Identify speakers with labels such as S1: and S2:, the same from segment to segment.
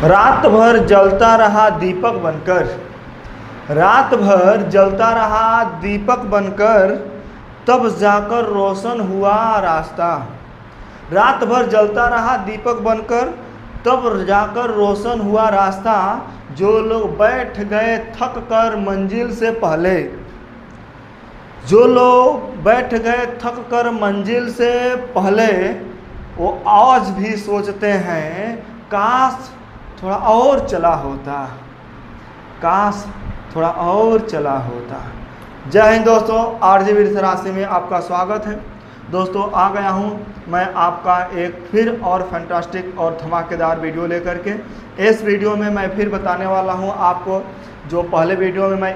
S1: रात भर जलता रहा दीपक बनकर, रात भर जलता रहा दीपक बनकर, तब जाकर रोशन हुआ रास्ता। रात भर जलता रहा दीपक बनकर, तब जाकर रोशन हुआ रास्ता। जो लोग बैठ गए थक कर मंजिल से पहले, जो लोग बैठ गए थक कर मंजिल से पहले, वो आज भी सोचते हैं काश थोड़ा और चला होता, काश थोड़ा और चला होता। जय हिंद दोस्तों, आरजे राशि में आपका स्वागत है। दोस्तों आ गया हूँ मैं आपका एक फिर और फैंटास्टिक और धमाकेदार वीडियो लेकर के। इस वीडियो में मैं फिर बताने वाला हूँ आपको, जो पहले वीडियो में मैं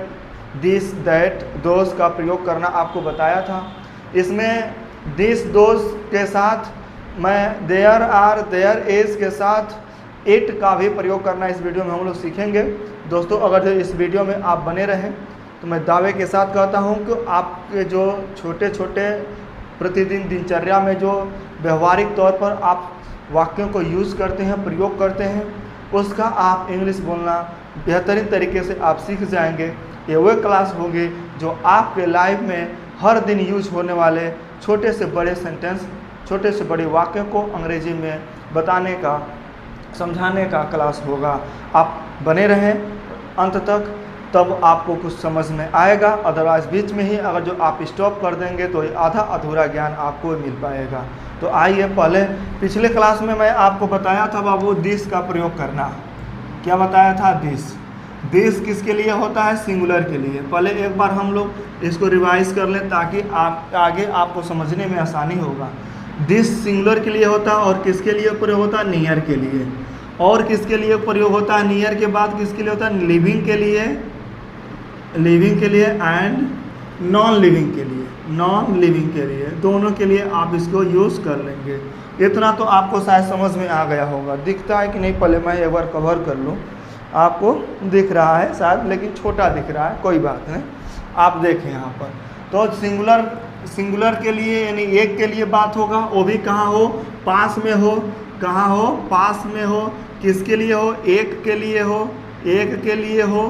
S1: दिस दैट दोज का प्रयोग करना आपको बताया था। इसमें दिस दोज के साथ मैं देयर आर देयर इज के साथ इट का भी प्रयोग करना इस वीडियो में हम लोग सीखेंगे। दोस्तों अगर इस वीडियो में आप बने रहें तो मैं दावे के साथ कहता हूं कि आपके जो छोटे छोटे प्रतिदिन दिनचर्या में जो व्यवहारिक तौर पर आप वाक्यों को यूज़ करते हैं, प्रयोग करते हैं, उसका आप इंग्लिश बोलना बेहतरीन तरीके से आप सीख जाएंगे। ये वह क्लास होगी जो आपके लाइफ में हर दिन यूज होने वाले छोटे से बड़े सेंटेंस, छोटे से बड़े वाक्य को अंग्रेजी में बताने का, समझाने का क्लास होगा। आप बने रहें अंत तक, तब आपको कुछ समझ में आएगा। अदरवाइज बीच में ही अगर जो आप स्टॉप कर देंगे तो आधा अधूरा ज्ञान आपको मिल पाएगा। तो आइए, पहले पिछले क्लास में मैं आपको बताया था बाबू दिस का प्रयोग करना। क्या बताया था? दिस। दिस किसके लिए होता है? सिंगुलर के लिए। पहले एक बार हम लोग इसको रिवाइज कर लें ताकि आप आगे आपको समझने में आसानी होगा। दिस सिंगुलर के लिए होता है और किसके लिए प्रयोग होता है? नियर के लिए। और किसके लिए प्रयोग होता है? नियर के बाद किसके लिए होता है? लिविंग के लिए, लिविंग के लिए एंड नॉन लिविंग के लिए, नॉन लिविंग के लिए, दोनों के लिए आप इसको यूज़ कर लेंगे। इतना तो आपको शायद समझ में आ गया होगा। दिखता है कि नहीं? पहले मैं एक बार कवर कर लूँ। आपको दिख रहा है शायद, लेकिन छोटा दिख रहा है, कोई बात नहीं, आप देखें यहाँ पर। तो सिंगुलर, सिंगुलर के लिए यानी एक के लिए बात होगा, वो भी कहाँ हो? पास में हो। कहाँ हो? पास में हो। किसके लिए हो? एक के लिए हो, एक के लिए हो,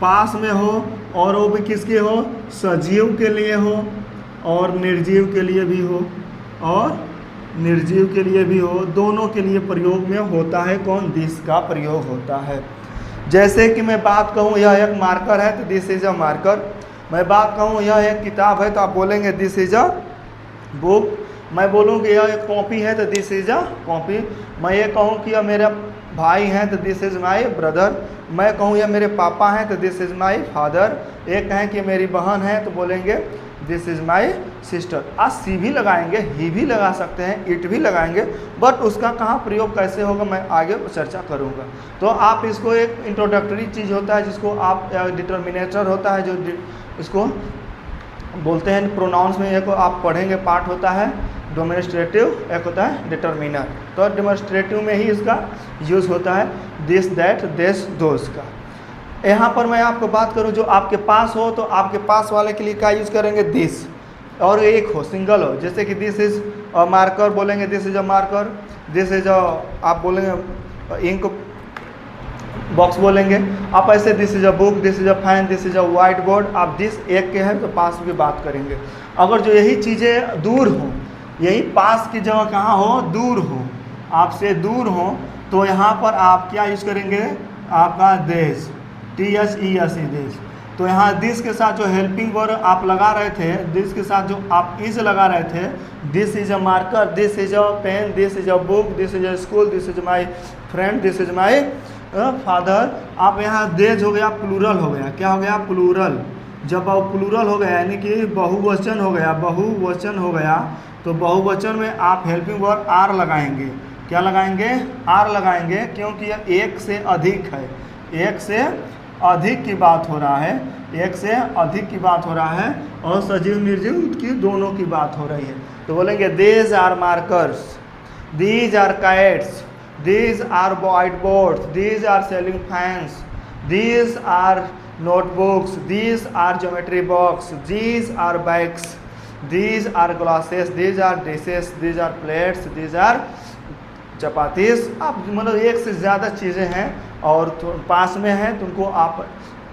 S1: पास में हो। और वो भी किसके हो? सजीव के लिए हो और निर्जीव के लिए भी हो, और निर्जीव के लिए भी हो। दोनों के लिए प्रयोग में होता है कौन? दिस का प्रयोग होता है। जैसे कि मैं बात कहूँ यह एक मार्कर है तो दिस इज अ मार्कर। मैं बात कहूँ यह एक किताब है तो आप बोलेंगे दिस इज अ बुक। मैं बोलूँगी यह एक कॉपी है तो दिस इज अ कॉपी। मैं ये कहूँ कि यह मेरा भाई हैं तो दिस इज़ माई ब्रदर। मैं कहूँ यह मेरे पापा हैं तो दिस इज़ माई फादर। एक कहें कि मेरी बहन है तो बोलेंगे दिस इज़ माई सिस्टर। आज सी भी लगाएंगे, ही भी लगा सकते हैं, इट भी लगाएंगे, बट उसका कहाँ प्रयोग कैसे होगा मैं आगे चर्चा करूँगा। तो आप इसको एक इंट्रोडक्टरी चीज़ होता है जिसको आप डिटर्मिनेटर होता है, जो इसको बोलते हैं प्रोनाउंस में, एक आप पढ़ेंगे पार्ट होता है डेमोन्स्ट्रेटिव, एक होता है डिटर्मिनर। तो डेमोन्स्ट्रेटिव में ही इसका यूज़ होता है दिस दैट दिस दोज का। यहाँ पर मैं आपको बात करूँ जो आपके पास हो तो आपके पास वाले के लिए क्या यूज़ करेंगे? दिस। और एक हो, सिंगल हो, जैसे कि दिस इज अ मार्कर बोलेंगे this is a marker. This is अ, आप बोलेंगे इंक बॉक्स बोलेंगे आप ऐसे। This is a book, this is a fan, this is a white board. आप दिस एक के हैं तो पास की बात करेंगे। अगर जो यही चीज़ें दूर हों, यही पास की जगह कहाँ हो? दूर हो, आपसे दूर हो, तो यहाँ पर आप क्या यूज़ करेंगे? आपका देश, THES, देश। तो यहाँ दिस के साथ जो हेल्पिंग वर्ड आप लगा रहे थे, दिस के साथ जो आप इज लगा रहे थे, this is a marker, this is a pen, this is a book, this is a school, this is my friend, this is my father. आप यहाँ देज हो गया, प्लूरल हो गया। क्या हो गया? प्लूरल। जब प्लूरल हो गया यानी कि बहुवचन हो गया, बहुवचन हो गया, तो बहुवचन में आप हेल्पिंग वर्ड आर लगाएंगे। क्या लगाएंगे? आर लगाएंगे, क्योंकि यह एक से अधिक है, एक से अधिक की बात हो रहा है, एक से अधिक की बात हो रहा है, और सजीव निर्जीव की दोनों की बात हो रही है। तो बोलेंगे these are markers, these are cats, these are white boards, these are ceiling fans, these are notebooks, these are geometry box, these are bags, these are glasses, these are dishes, these are plates, these are chapatis, आप मतलब एक से ज़्यादा चीज़ें हैं और पास में हैं तो उनको आप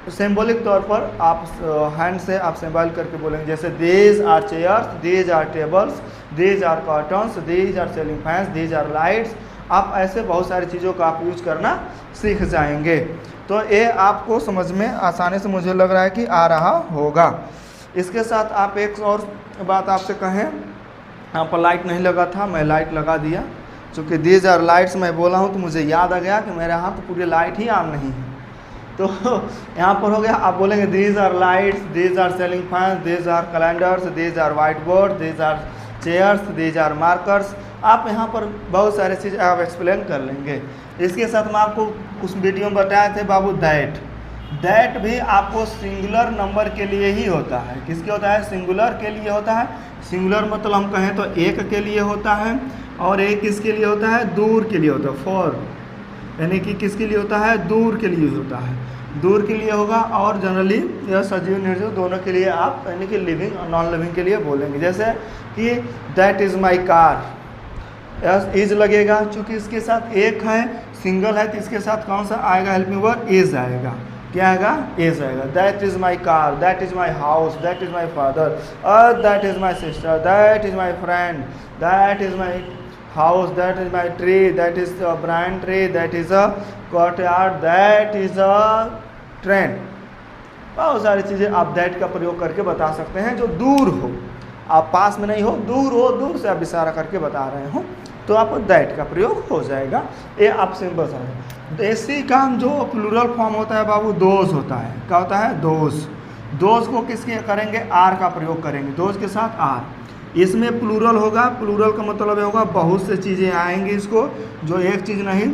S1: सिंबॉलिक तौर पर आप हैंड से आप सिंबल करके बोलेंगे, जैसे these are chairs, these are tables, these are curtains, these are ceiling fans, these are lights. आप ऐसे बहुत सारी चीज़ों का आप यूज करना सीख जाएंगे। तो ये आपको समझ में आसानी से मुझे लग रहा है कि आ रहा होगा। इसके साथ आप एक और बात आपसे कहें, यहाँ पर लाइट नहीं लगा था, मैं लाइट लगा दिया। चूँकि दीज आर लाइट्स मैं बोला हूँ तो मुझे याद आ गया कि मेरे यहाँ तो पूरी लाइट ही ऑन नहीं है। तो यहाँ पर हो गया, आप बोलेंगे these are lights, these are ceiling fans, these are calendars, these are white board, these are chairs, these are markers. आप यहाँ पर बहुत सारे चीज़ आप एक्सप्लेन कर लेंगे। इसके साथ मैं आपको उस वीडियो में बताए थे बाबू दैट भी आपको सिंगुलर नंबर के लिए ही होता है। किसके होता है? सिंगुलर के लिए होता है। सिंगुलर मतलब हम कहें तो एक के लिए होता है, और एक किसके लिए होता है? दूर के लिए होता है। फॉर यानी कि किसके लिए होता है? दूर के लिए होता है, दूर के लिए होगा। और जनरली यह सजीव निर्जीव दोनों के लिए आप यानी कि लिविंग और नॉन लिविंग के लिए बोलेंगे। जैसे कि that is my car, is लगेगा, चूँकि इसके साथ एक है, सिंगल है, तो इसके साथ कौन सा आएगा? हेल्पिंग वर्ब इज आएगा। क्या आएगा? इज आएगा। That is my car, that is my house, that is my father, that is my sister, that is my friend, that is my house, that is my tree, that is a brand tree, that is a courtyard, that is a train। बहुत सारी चीज़ें आप that का प्रयोग करके बता सकते हैं जो दूर हो, आप पास में नहीं हो, दूर हो, दूर से आप इशारा करके बता रहे हो तो आपको दैट का प्रयोग हो जाएगा। ये आप सिंपल समझ। इसी का जो प्लूरल फॉर्म होता है बाबू दोज होता है। क्या होता है? दोज। दोज को किसके करेंगे? आर का प्रयोग करेंगे, दोज के साथ आर। इसमें प्लूरल होगा, प्लूरल का मतलब होगा बहुत से चीज़ें आएंगी इसको, जो एक चीज़ नहीं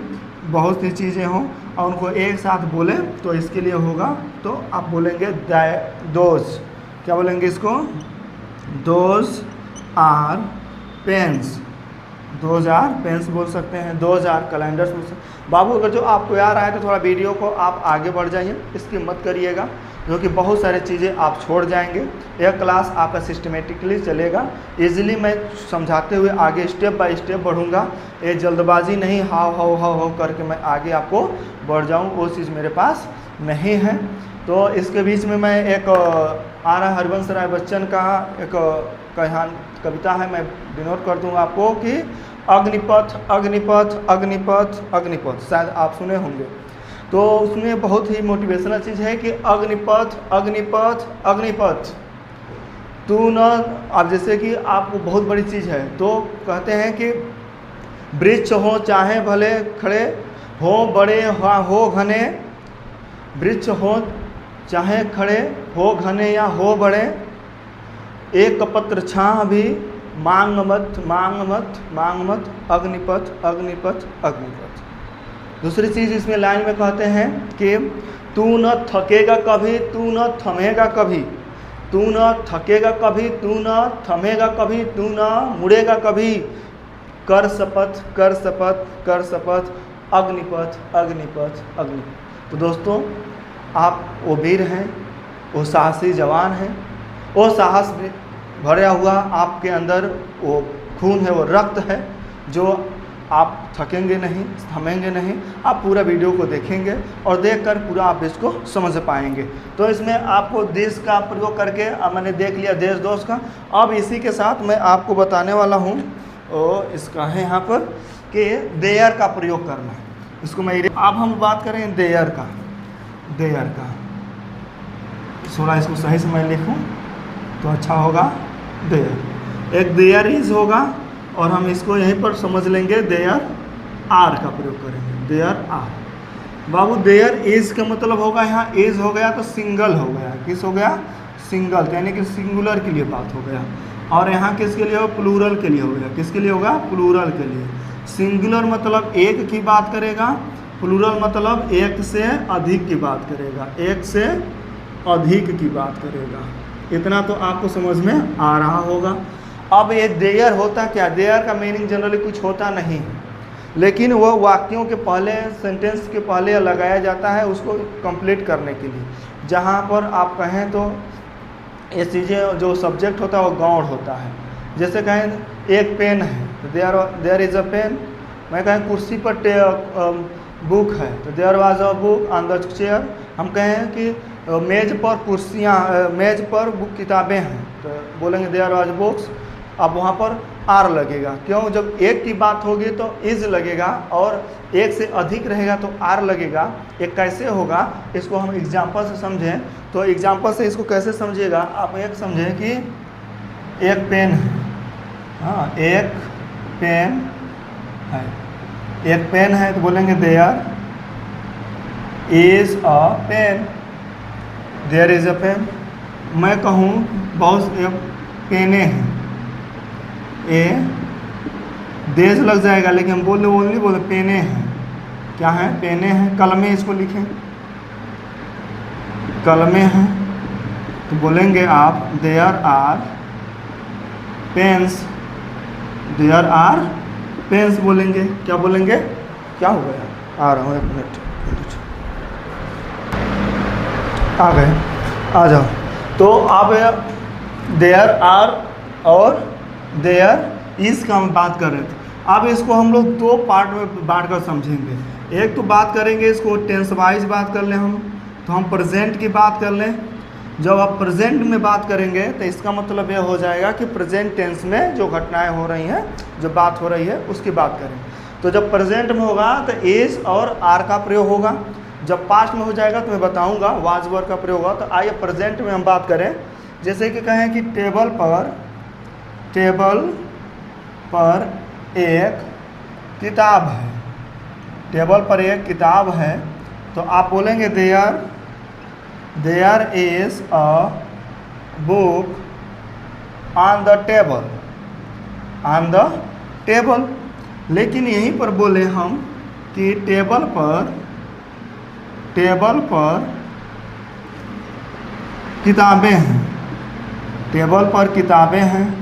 S1: बहुत सी चीज़ें हों और उनको एक साथ बोले तो इसके लिए होगा। तो आप बोलेंगे दोज। क्या बोलेंगे इसको? Those are pens, those are pens बोल सकते हैं, दोज आर कैलेंडर्स बोल सकते हैं। बाबू अगर जो आपको याद आए तो थोड़ा वीडियो को आप आगे बढ़ जाइए, इसकी मत करिएगा, जो कि बहुत सारी चीज़ें आप छोड़ जाएंगे। यह क्लास आपका सिस्टमेटिकली चलेगा। इजीली मैं समझाते हुए आगे स्टेप बाय स्टेप बढ़ूंगा। ये जल्दबाजी नहीं हाव हाव हाव हाव करके मैं आगे आपको बढ़ जाऊं, वो चीज़ मेरे पास नहीं है। तो इसके बीच में मैं एक आर हरिवंश राय बच्चन का एक कविता है, मैं डिनोट कर दूँगा आपको कि अग्निपथ अग्निपथ अग्निपथ अग्निपथ, शायद आप सुने होंगे। तो उसमें बहुत ही मोटिवेशनल चीज़ है कि अग्निपथ अग्निपथ अग्निपथ तू न। अब जैसे कि आपको बहुत बड़ी चीज़ है तो कहते हैं कि वृक्ष हो चाहे भले खड़े हो, बड़े हो घने, वृक्ष हो चाहे खड़े हो घने या हो बड़े, एक पत्र छाह भी मांग मत मांग मत मांग मत, अग्निपथ अग्निपथ अग्निपथ। दूसरी चीज़ इसमें लाइन में कहते हैं कि तू न थकेगा कभी, तू न थमेगा कभी, तू न थकेगा कभी, तू न थमेगा कभी, तू न मुड़ेगा कभी, कर शपथ कर शपथ कर शपथ, अग्निपथ अग्निपथ अग्निपथ। तो दोस्तों आप वो वीर हैं, वो साहसी जवान हैं, वो साहस भरा हुआ आपके अंदर वो खून है, वो रक्त है, जो आप थकेंगे नहीं, थमेंगे नहीं। आप पूरा वीडियो को देखेंगे और देखकर पूरा आप इसको समझ पाएंगे। तो इसमें आपको देश का प्रयोग करके मैंने देख लिया देश दोष का। अब इसी के साथ मैं आपको बताने वाला हूँ और इसका है यहाँ पर कि देयर का प्रयोग करना है। इसको मैं अब हम बात करें देयर का। देयर का थोड़ा इसको सही से मैं लिखूँ तो अच्छा होगा। देयर, एक देयर इज होगा और हम इसको यहीं पर समझ लेंगे देयर आर का प्रयोग करेंगे। देयर आर बाबू, देयर इज का मतलब होगा यहाँ इज हो गया तो सिंगल हो गया। किस हो गया? सिंगल, यानी कि सिंगुलर के लिए बात हो गया। और यहाँ किसके लिए हो? प्लूरल के लिए हो गया। किसके लिए होगा? प्लूरल के लिए। सिंगुलर मतलब एक की बात करेगा, प्लूरल मतलब एक से अधिक की बात करेगा, एक से अधिक की बात करेगा। इतना तो आपको समझ में आ रहा होगा। अब ये देयर होता क्या? देयर का मीनिंग जनरली कुछ होता नहीं, लेकिन वह वाक्यों के पहले, सेंटेंस के पहले लगाया जाता है उसको कंप्लीट करने के लिए। जहाँ पर आप कहें तो ये चीज़ें जो सब्जेक्ट होता है वो गौड़ होता है। जैसे कहें एक पेन है, देयर इज़ अ पेन, मैं कहें कुर्सी पर बुक है तो there was a book on the chair. हम कहें कि मेज पर कुर्सियाँ मेज पर बुक किताबें हैं तो बोलेंगे देयर वाज बुक्स। अब वहाँ पर आर लगेगा, क्यों? जब एक की बात होगी तो इज लगेगा और एक से अधिक रहेगा तो आर लगेगा। एक कैसे होगा इसको हम एग्जाम्पल से समझें। तो एग्जाम्पल से इसको कैसे समझिएगा आप? एक समझें कि एक पेन है, हाँ एक पेन है, एक पेन है तो बोलेंगे there is a pen, there is a pen. मैं कहूँ बहुत पेने हैं, ए देश लग जाएगा लेकिन हम बोले ओनली बोले पेने हैं। क्या है? पेने हैं। कलमे इसको लिखें, कलमे हैं तो बोलेंगे आप there are pens, there are pens बोलेंगे। क्या बोलेंगे? क्या हो गया? आ रहा हूँ, एक मिनट आ गए, आ जाओ। तो अब देयर आर और देयर इज का हम बात कर रहे थे। अब इसको हम लोग दो पार्ट में बांट कर समझेंगे। एक तो बात करेंगे इसको टेंस वाइज बात कर लें हम, तो हम प्रेजेंट की बात कर लें। जब आप प्रेजेंट में बात करेंगे तो इसका मतलब यह हो जाएगा कि प्रेजेंट टेंस में जो घटनाएं हो रही हैं, जो बात हो रही है उसकी बात करें। तो जब प्रेजेंट में होगा तो इज और आर का प्रयोग होगा। जब पास्ट में हो जाएगा तो मैं बताऊंगा वाज वर का प्रयोग होगा। तो आइए प्रेजेंट में हम बात करें। जैसे कि कहें कि टेबल पर एक किताब है, टेबल पर एक किताब है तो आप बोलेंगे there is a book on the table, on the table. लेकिन यहीं पर बोले हम कि टेबल पर किताबें हैं, टेबल पर किताबें हैं,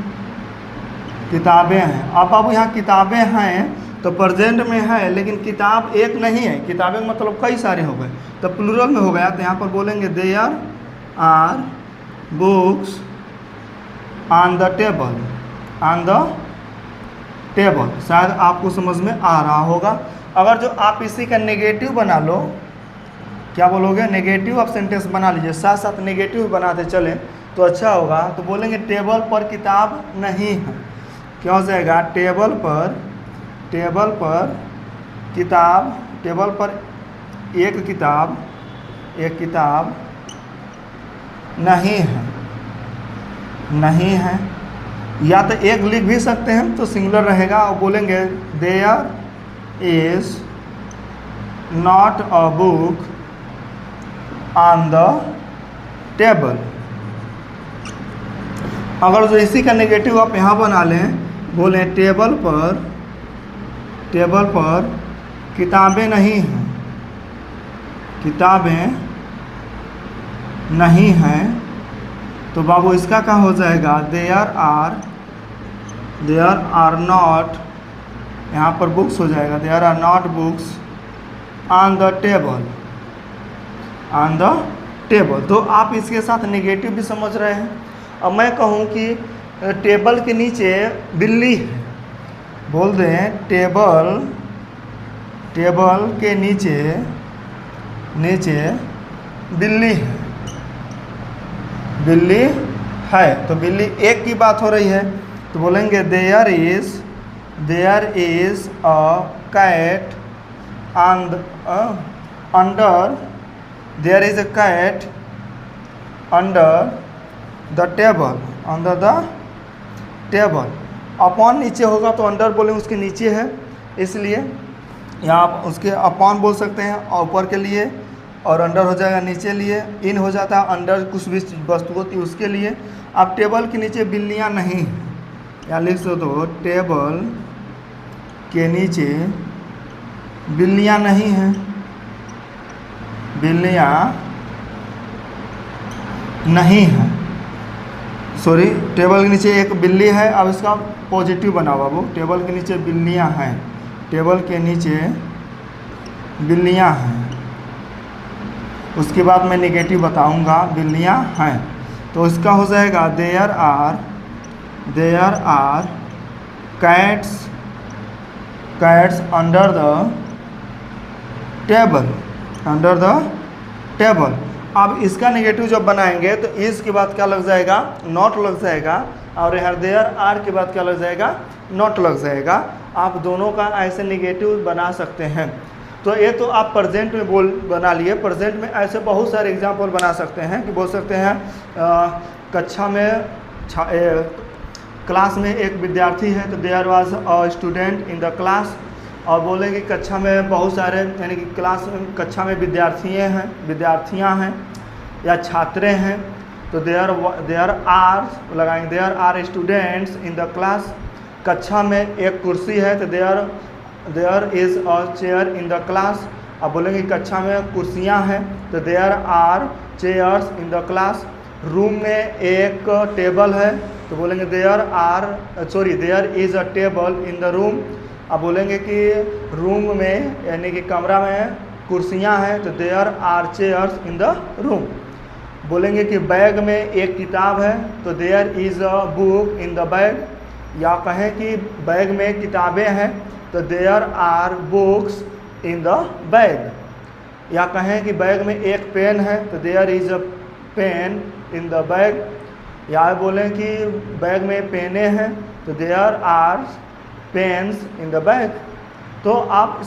S1: किताबें हैं। अब यहाँ किताबें हैं तो प्रेजेंट में है लेकिन किताब एक नहीं है, किताबें मतलब कई सारे हो गए तो प्लूरल में हो गया। तो यहाँ पर बोलेंगे there are books on the table, on the table. शायद आपको समझ में आ रहा होगा। अगर जो आप इसी का नेगेटिव बना लो, क्या बोलोगे? नेगेटिव आप सेंटेंस बना लीजिए, साथ साथ नेगेटिव बनाते चलें तो अच्छा होगा। तो बोलेंगे टेबल पर किताब नहीं है। क्या हो जाएगा? टेबल पर किताब, टेबल पर एक किताब नहीं है, नहीं है। या तो एक लिख भी सकते हैं तो सिंगुलर रहेगा और बोलेंगे there is not a book on the table. अगर जो इसी का नेगेटिव आप यहाँ बना लें, बोलें टेबल पर किताबें नहीं हैं, किताबें नहीं हैं तो बाबू इसका क्या हो जाएगा? देयर आर नॉट, यहाँ पर बुक्स हो जाएगा, there are not books on the table, on the table. तो आप इसके साथ नेगेटिव भी समझ रहे हैं। अब मैं कहूँ कि टेबल के नीचे बिल्ली है, बोल दें टेबल के नीचे बिल्ली है, बिल्ली है तो बिल्ली एक की बात हो रही है तो बोलेंगे there is a cat under, there is a cat under the table, under the table. Upon नीचे होगा तो अंडर बोलेंगे उसके नीचे है, इसलिए यहाँ आप उसके अपॉन बोल सकते हैं और ऊपर के लिए, और अंडर हो जाएगा नीचे लिए। इन हो जाता है अंडर कुछ भी वस्तु होती है उसके लिए। अब टेबल के नीचे बिल्लियाँ नहीं, या लिख दो टेबल के नीचे बिल्लियाँ नहीं हैं, बिल्लियाँ नहीं हैं, सॉरी टेबल के नीचे एक बिल्ली है। अब इसका पॉजिटिव बना हुआ वो, टेबल के नीचे बिल्लियाँ हैं, टेबल के नीचे बिल्लियाँ हैं। उसके बाद मैं नेगेटिव बताऊंगा, बिल्लियाँ हैं तो इसका हो जाएगा there are cats cats under the table, under the table. अब इसका नेगेटिव जब बनाएंगे तो इस के बाद क्या लग जाएगा, नॉट लग जाएगा, और यहाँ देयर आर के बाद क्या लग जाएगा, नॉट लग जाएगा। आप दोनों का ऐसे नेगेटिव बना सकते हैं। तो ये तो आप प्रेजेंट में बना लिए। प्रेजेंट में ऐसे बहुत सारे एग्जाम्पल बना सकते हैं कि बोल सकते हैं कक्षा में क्लास में एक विद्यार्थी है तो there was a student in the class. और बोले कि कक्षा में बहुत सारे, यानी कि कक्षा में विद्यार्थियाँ हैं या छात्र हैं, तो देयर आर लगाएंगे, there are students in the class. कक्षा में एक कुर्सी है तो there is a chair in the class. अब बोलेंगे कक्षा में कुर्सियाँ हैं तो there are chairs in the class. Room में एक टेबल है तो बोलेंगे there is a table in the room. अब बोलेंगे कि रूम में यानी कि कमरा में कुर्सियाँ हैं तो there are chairs in the room. बोलेंगे कि बैग में एक किताब है तो there is a book in the bag. या कहें कि बैग में किताबें हैं तो there are books in the bag. या कहें कि बैग में एक पेन है तो there is a pen in the bag. या बोलें कि बैग में पेने हैं तो there are pens in the bag. तो आप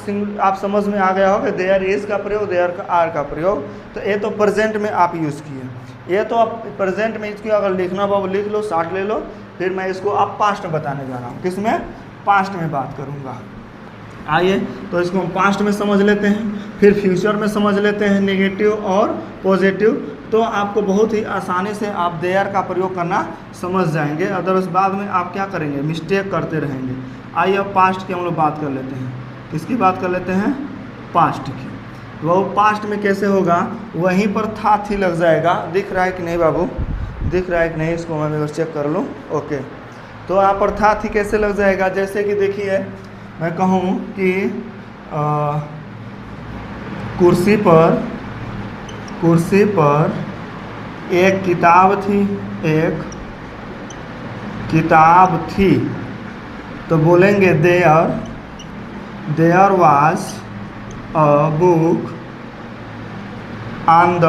S1: समझ में आ गया होगा देयर इज़ का प्रयोग, देयर का आर का प्रयोग। तो ये तो प्रेजेंट में आप यूज़ किए। ये तो आप प्रेजेंट में इसकी अगर लिखना हो लिख लो, शार्ट ले लो। फिर मैं इसको आप पास्ट में बताने जा रहा हूँ। किस में? पास्ट में बात करूँगा। आइए तो इसको हम पास्ट में समझ लेते हैं, फिर फ्यूचर में समझ लेते हैं, नेगेटिव और पॉजिटिव। तो आपको बहुत ही आसानी से आप देयर का प्रयोग करना समझ जाएंगे। अदरवाइज बाद में आप क्या करेंगे, मिस्टेक करते रहेंगे। आइए अब पास्ट की हम लोग बात कर लेते हैं। किसकी बात कर लेते हैं? पास्ट की। वो पास्ट में कैसे होगा, वहीं पर था थी लग जाएगा। दिख रहा है कि नहीं बाबू, दिख रहा है कि नहीं? इसको मैं चेक कर लूँ। ओके, तो यहाँ पर था थी कैसे लग जाएगा, जैसे कि देखिए मैं कहूँ कि कुर्सी पर एक किताब थी, एक किताब थी, तो बोलेंगे there was a book on the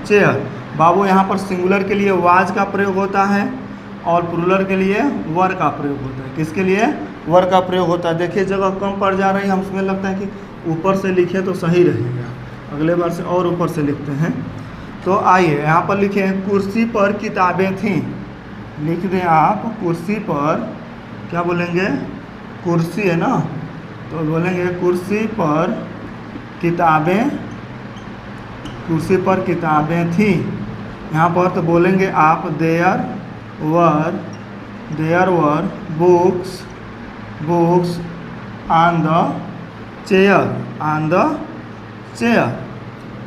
S1: chair. बाबू यहाँ पर सिंगुलर के लिए वाज का प्रयोग होता है और प्लूरल के लिए वर का प्रयोग होता है। किसके लिए? वर का प्रयोग होता है। देखिए जगह कम पड़ जा रही है, हमें लगता है कि ऊपर से लिखे तो सही रहेगा, अगले बार से और ऊपर से लिखते हैं। तो आइए यहाँ पर लिखें कुर्सी पर किताबें थीं। लिख दें आप कुर्सी पर, क्या बोलेंगे? कुर्सी है ना, तो बोलेंगे कुर्सी पर किताबें थीं। यहाँ पर तो बोलेंगे आप there were books on the chair.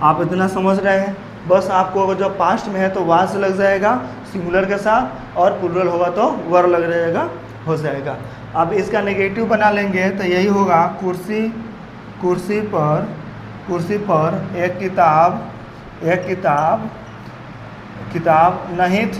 S1: आप इतना समझ रहे हैं। बस आपको अगर जो पास्ट में है तो वाज लग जाएगा सिंगुलर के साथ, और प्लूरल होगा तो वर लग जाएगा, हो जाएगा। अब इसका नेगेटिव बना लेंगे तो यही होगा कुर्सी पर एक किताब नहीं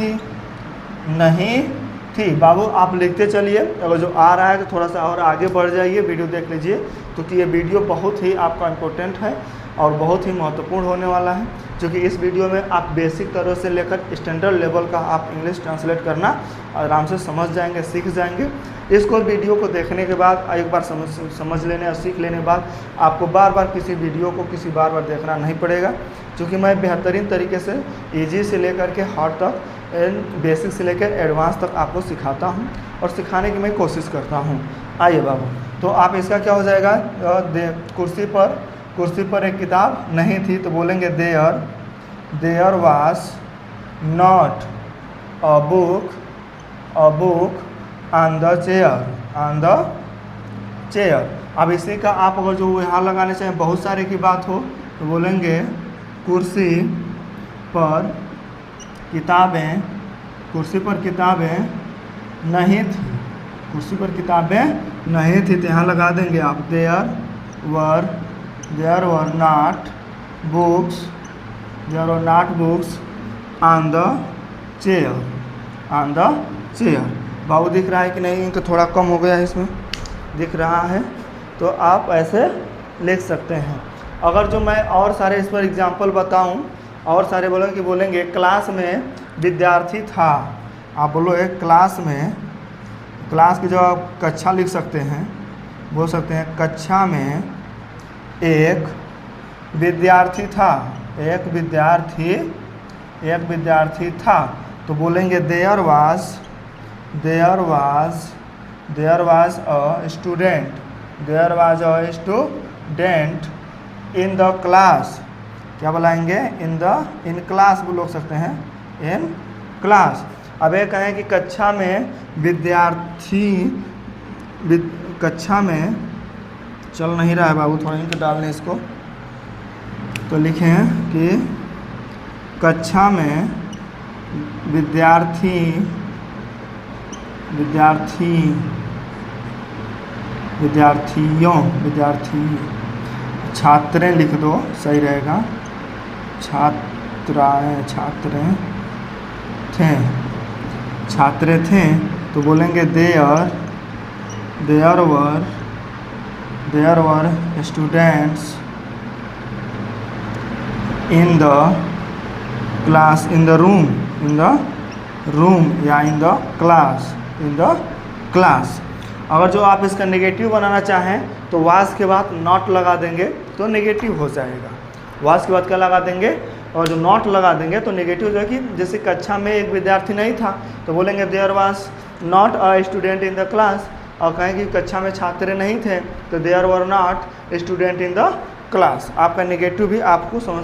S1: थी। बाबू आप लिखते चलिए, अगर जो आ रहा है तो थोड़ा सा और आगे बढ़ जाइए, वीडियो देख लीजिए, क्योंकि ये वीडियो बहुत ही आपका इम्पोर्टेंट है और बहुत ही महत्वपूर्ण होने वाला है। क्योंकि इस वीडियो में आप बेसिक तरह से लेकर स्टैंडर्ड लेवल का आप इंग्लिश ट्रांसलेट करना आराम से समझ जाएंगे, सीख जाएंगे। इसको वीडियो को देखने के बाद एक बार समझ लेने और सीख लेने के बाद आपको बार बार किसी वीडियो को बार देखना नहीं पड़ेगा। क्योंकि मैं बेहतरीन तरीके से ईजी से लेकर के हार्ड तक, बेसिक से लेकर एडवांस तक आपको सिखाता हूँ और सिखाने की मैं कोशिश करता हूँ। आइए बाबू, तो आप इसका क्या हो जाएगा, कुर्सी पर एक किताब नहीं थी, तो बोलेंगे there was not a book on the chair. अब इसी का आप अगर जो यहाँ लगाने चाहिए बहुत सारे की बात हो तो बोलेंगे कुर्सी पर किताबें नहीं थी, तो यहाँ लगा देंगे आप there were not books on the chair. बाबू दिख रहा है कि नहीं, तो थोड़ा कम हो गया है, इसमें दिख रहा है, तो आप ऐसे लिख सकते हैं। अगर जो मैं और सारे इस पर एग्जाम्पल बताऊं, और सारे बोलेंगे क्लास में विद्यार्थी था, आप बोलो एक क्लास में, क्लास की जो आप कक्षा लिख सकते हैं, बोल सकते हैं कक्षा में एक विद्यार्थी था, एक विद्यार्थी था, तो बोलेंगे there was a student in the class. क्या बुलाएंगे? इन क्लास बोल सकते हैं, इन क्लास। अब ये कहें कि कक्षा में विद्यार्थी, कक्षा में चल नहीं रहा है बाबू, थोड़ा इंक डाल लें इसको, तो लिखें कि कक्षा में विद्यार्थी छात्रें लिख दो, सही रहेगा, छात्रे थे, तो बोलेंगे there were students in the class, in the room या इन द क्लास। अगर जो आप इसका नेगेटिव बनाना चाहें तो वाज के बाद नॉट लगा देंगे तो नेगेटिव हो जाएगा। वाज के बाद क्या लगा देंगे, और जो नॉट लगा देंगे तो नेगेटिव हो जाएगा। कि जैसे कक्षा में एक विद्यार्थी नहीं था तो बोलेंगे there was not a student in the class, और कहें कि कक्षा में छात्र नहीं थे तो there were not student in the class. आपका नेगेटिव भी आपको समझ